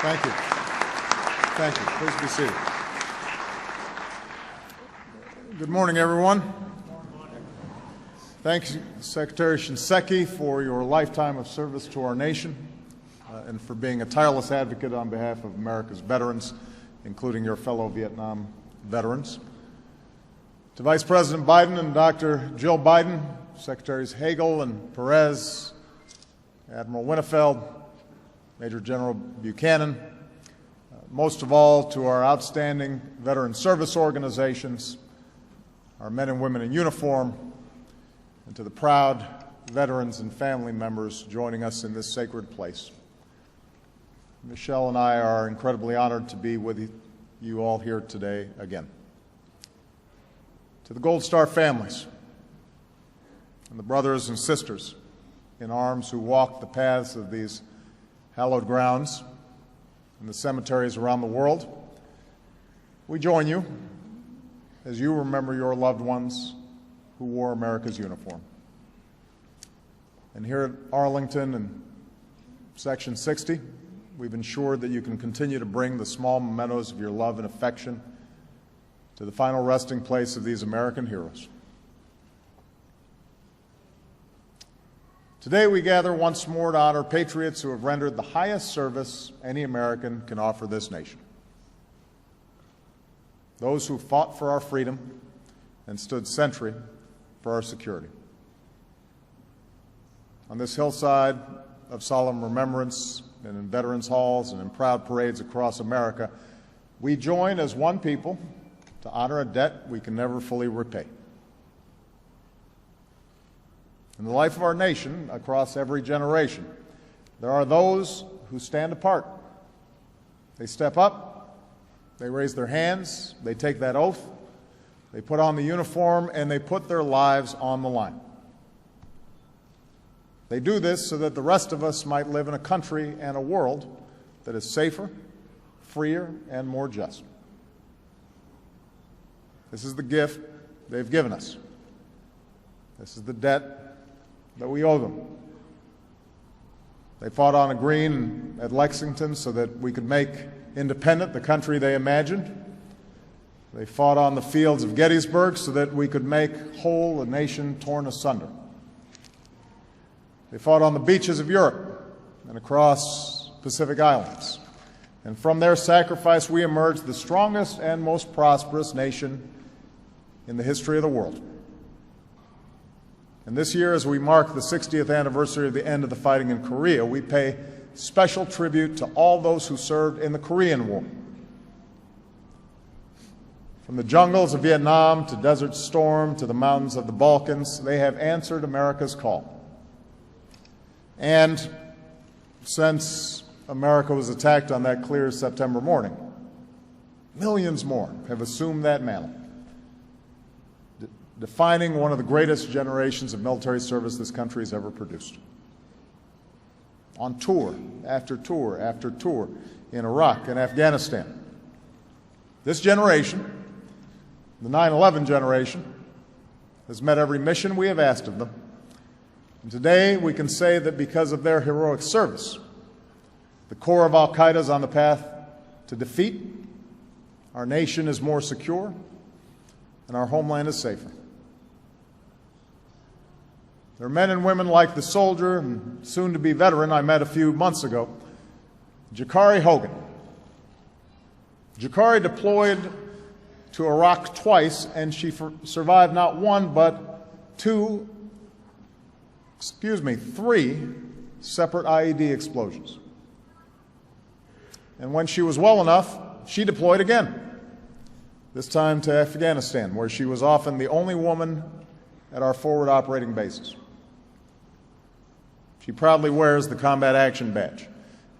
Thank you. Thank you. Please be seated. Good morning, everyone. Thank you, Secretary Shinseki, for your lifetime of service to our nation and for being a tireless advocate on behalf of America's veterans, including your fellow Vietnam veterans. To Vice President Biden and Dr. Jill Biden, Secretaries Hagel and Perez, Admiral Winnefeld, Major General Buchanan, most of all to our outstanding veteran service organizations, our men and women in uniform, and to the proud veterans and family members joining us in this sacred place. Michelle and I are incredibly honored to be with you all here today again. To the Gold Star families and the brothers and sisters in arms who walk the paths of these hallowed grounds in the cemeteries around the world, we join you as you remember your loved ones who wore America's uniform. And here at Arlington and Section 60, we've ensured that you can continue to bring the small mementos of your love and affection to the final resting place of these American heroes. Today we gather once more to honor patriots who have rendered the highest service any American can offer this nation. Those who fought for our freedom and stood sentry for our security. On this hillside of solemn remembrance and in veterans' halls and in proud parades across America, we join as one people to honor a debt we can never fully repay. In the life of our nation, across every generation, there are those who stand apart. They step up, they raise their hands, they take that oath, they put on the uniform, and they put their lives on the line. They do this so that the rest of us might live in a country and a world that is safer, freer, and more just. This is the gift they've given us. This is the debt that we owe them. They fought on a green at Lexington so that we could make independent the country they imagined. They fought on the fields of Gettysburg so that we could make whole a nation torn asunder. They fought on the beaches of Europe and across Pacific Islands. And from their sacrifice, we emerged the strongest and most prosperous nation in the history of the world. And this year, as we mark the 60th anniversary of the end of the fighting in Korea, we pay special tribute to all those who served in the Korean War. From the jungles of Vietnam to Desert Storm to the mountains of the Balkans, they have answered America's call. And since America was attacked on that clear September morning, millions more have assumed that mantle, defining one of the greatest generations of military service this country has ever produced. On tour after tour after tour in Iraq and Afghanistan, this generation, the 9/11 generation, has met every mission we have asked of them. And today we can say that because of their heroic service, the core of Al-Qaeda is on the path to defeat, our nation is more secure, and our homeland is safer. There are men and women like the soldier and soon-to-be veteran I met a few months ago, Jakari Hogan. Jakari deployed to Iraq twice, and she survived not one but three separate IED explosions. And when she was well enough, she deployed again, this time to Afghanistan, where she was often the only woman at our forward operating bases. She proudly wears the Combat Action Badge,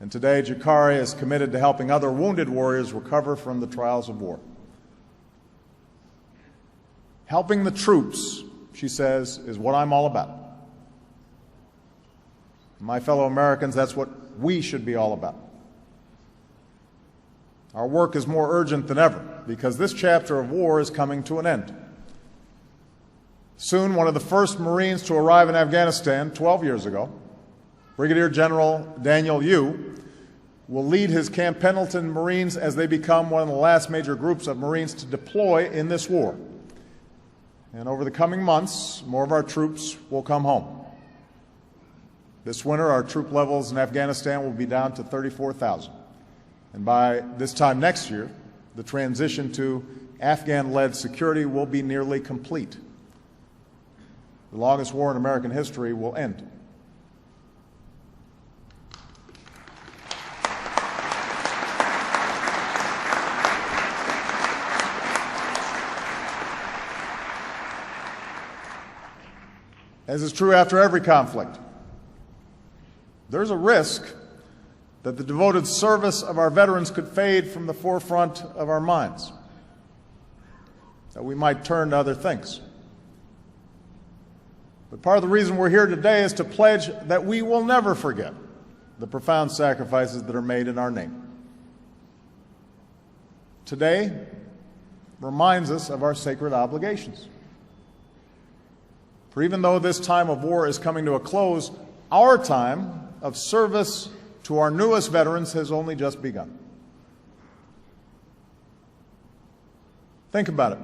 and today Jakari is committed to helping other wounded warriors recover from the trials of war. Helping the troops, she says, is what I'm all about. My fellow Americans, that's what we should be all about. Our work is more urgent than ever because this chapter of war is coming to an end. Soon, one of the first Marines to arrive in Afghanistan 12 years ago, Brigadier General Daniel Yu, will lead his Camp Pendleton Marines as they become one of the last major groups of Marines to deploy in this war. And over the coming months, more of our troops will come home. This winter, our troop levels in Afghanistan will be down to 34,000. And by this time next year, the transition to Afghan-led security will be nearly complete. The longest war in American history will end. As is true after every conflict, there's a risk that the devoted service of our veterans could fade from the forefront of our minds, that we might turn to other things. But part of the reason we're here today is to pledge that we will never forget the profound sacrifices that are made in our name. Today reminds us of our sacred obligations. For even though this time of war is coming to a close, our time of service to our newest veterans has only just begun. Think about it.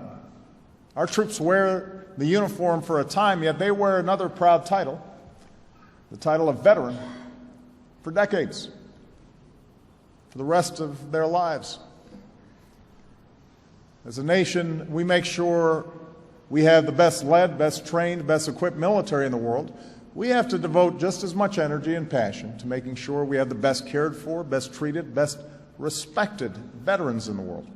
Our troops wear the uniform for a time, yet they wear another proud title, the title of veteran, for decades, for the rest of their lives. As a nation, we make sure we have the best led, best trained, best equipped military in the world. We have to devote just as much energy and passion to making sure we have the best cared for, best treated, best respected veterans in the world.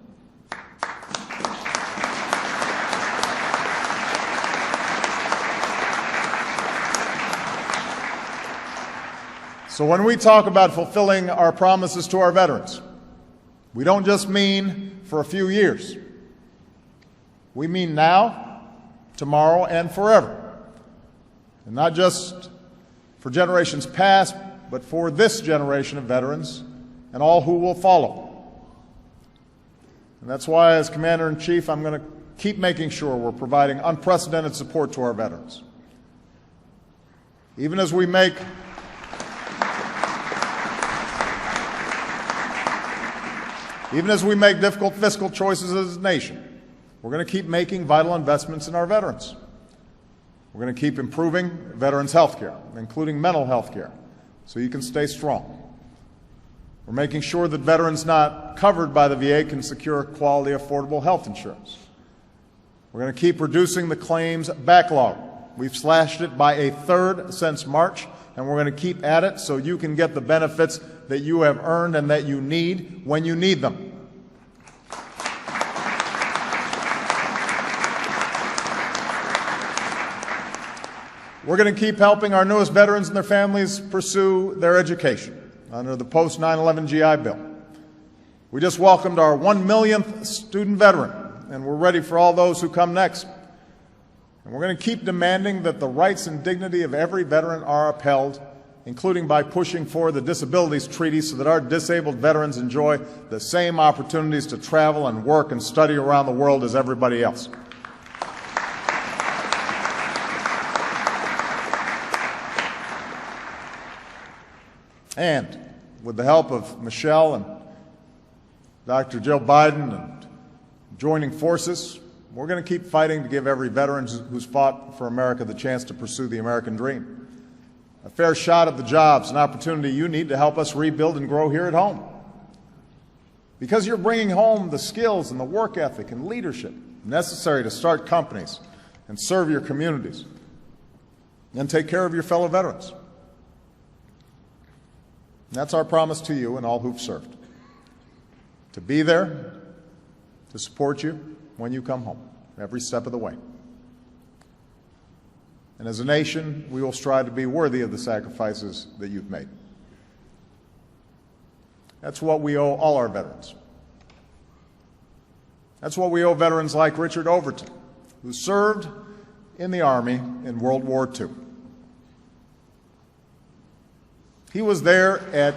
So when we talk about fulfilling our promises to our veterans, we don't just mean for a few years. We mean now, tomorrow, and forever. And not just for generations past, but for this generation of veterans and all who will follow. And that's why, as Commander-in-Chief, I'm going to keep making sure we're providing unprecedented support to our veterans. Even as we make difficult fiscal choices as a nation, we're going to keep making vital investments in our veterans. We're going to keep improving veterans' health care, including mental health care, so you can stay strong. We're making sure that veterans not covered by the VA can secure quality, affordable health insurance. We're going to keep reducing the claims backlog. We've slashed it by a third since March, and we're going to keep at it so you can get the benefits that you have earned and that you need when you need them. We're going to keep helping our newest veterans and their families pursue their education under the post-9/11 GI Bill. We just welcomed our 1 millionth student veteran, and we're ready for all those who come next. And we're going to keep demanding that the rights and dignity of every veteran are upheld, including by pushing for the Disabilities Treaty so that our disabled veterans enjoy the same opportunities to travel and work and study around the world as everybody else. And with the help of Michelle and Dr. Jill Biden and joining forces, we're going to keep fighting to give every veteran who's fought for America the chance to pursue the American dream, a fair shot at the jobs and opportunity you need to help us rebuild and grow here at home. Because you're bringing home the skills and the work ethic and leadership necessary to start companies and serve your communities and take care of your fellow veterans. That's our promise to you and all who've served, to be there, to support you when you come home, every step of the way. And as a nation, we will strive to be worthy of the sacrifices that you've made. That's what we owe all our veterans. That's what we owe veterans like Richard Overton, who served in the Army in World War II. He was there at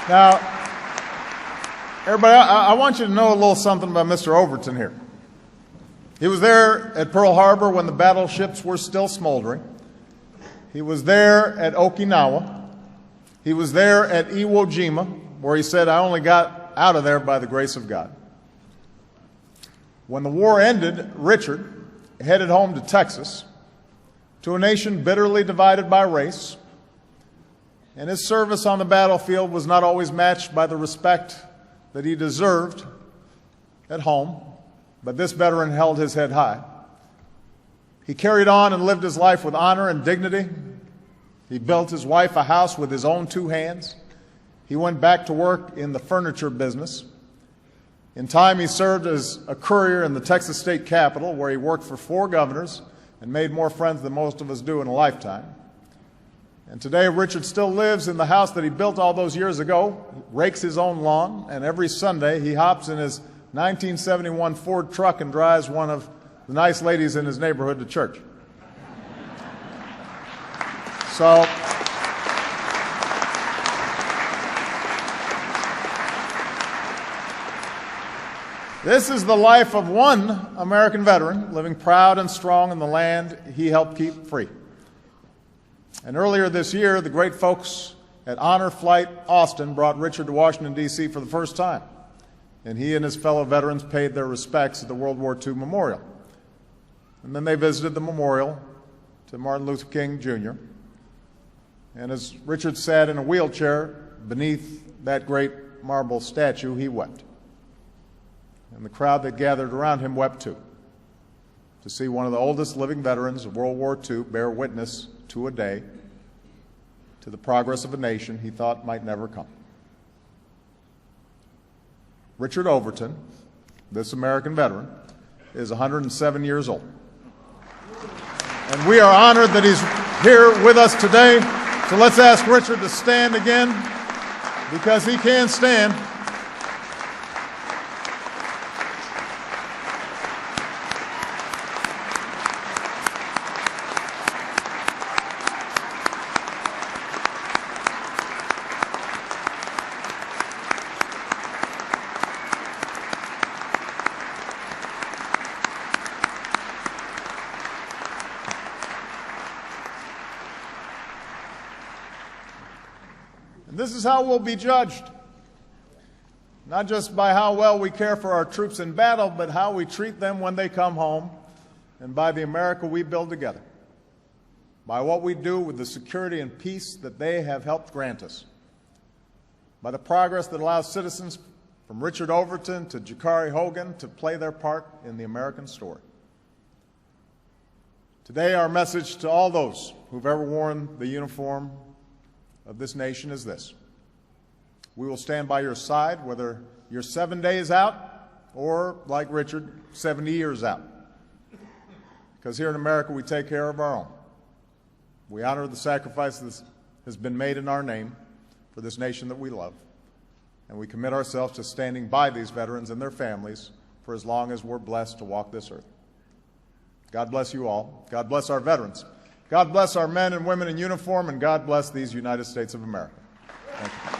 Now, everybody, I want you to know a little something about Mr. Overton here. He was there at Pearl Harbor when the battleships were still smoldering. He was there at Okinawa. He was there at Iwo Jima, where he said, "I only got out of there by the grace of God." When the war ended, Richard headed home to Texas, to a nation bitterly divided by race, and his service on the battlefield was not always matched by the respect that he deserved at home, but this veteran held his head high. He carried on and lived his life with honor and dignity. He built his wife a house with his own two hands. He went back to work in the furniture business. In time, he served as a courier in the Texas state capitol, where he worked for 4 governors and made more friends than most of us do in a lifetime. And today, Richard still lives in the house that he built all those years ago, rakes his own lawn, and every Sunday he hops in his 1971 Ford truck and drives one of the nice ladies in his neighborhood to church. So, this is the life of one American veteran living proud and strong in the land he helped keep free. And earlier this year, the great folks at Honor Flight Austin brought Richard to Washington, D.C. for the first time. And he and his fellow veterans paid their respects at the World War II Memorial. And then they visited the memorial to Martin Luther King, Jr. And as Richard sat in a wheelchair beneath that great marble statue, he wept. And the crowd that gathered around him wept too, to see one of the oldest living veterans of World War II bear witness to a day, to the progress of a nation he thought might never come. Richard Overton, this American veteran, is 107 years old. And we are honored that he's here with us today. So let's ask Richard to stand again, because he can stand. This is how we'll be judged, not just by how well we care for our troops in battle, but how we treat them when they come home, and by the America we build together, by what we do with the security and peace that they have helped grant us, by the progress that allows citizens from Richard Overton to Jakari Hogan to play their part in the American story. Today, our message to all those who've ever worn the uniform of this nation is this: we will stand by your side, whether you're 7 days out or, like Richard, 70 years out. Because here in America, we take care of our own. We honor the sacrifice that has been made in our name for this nation that we love. And we commit ourselves to standing by these veterans and their families for as long as we're blessed to walk this earth. God bless you all. God bless our veterans. God bless our men and women in uniform, and God bless these United States of America. Thank you.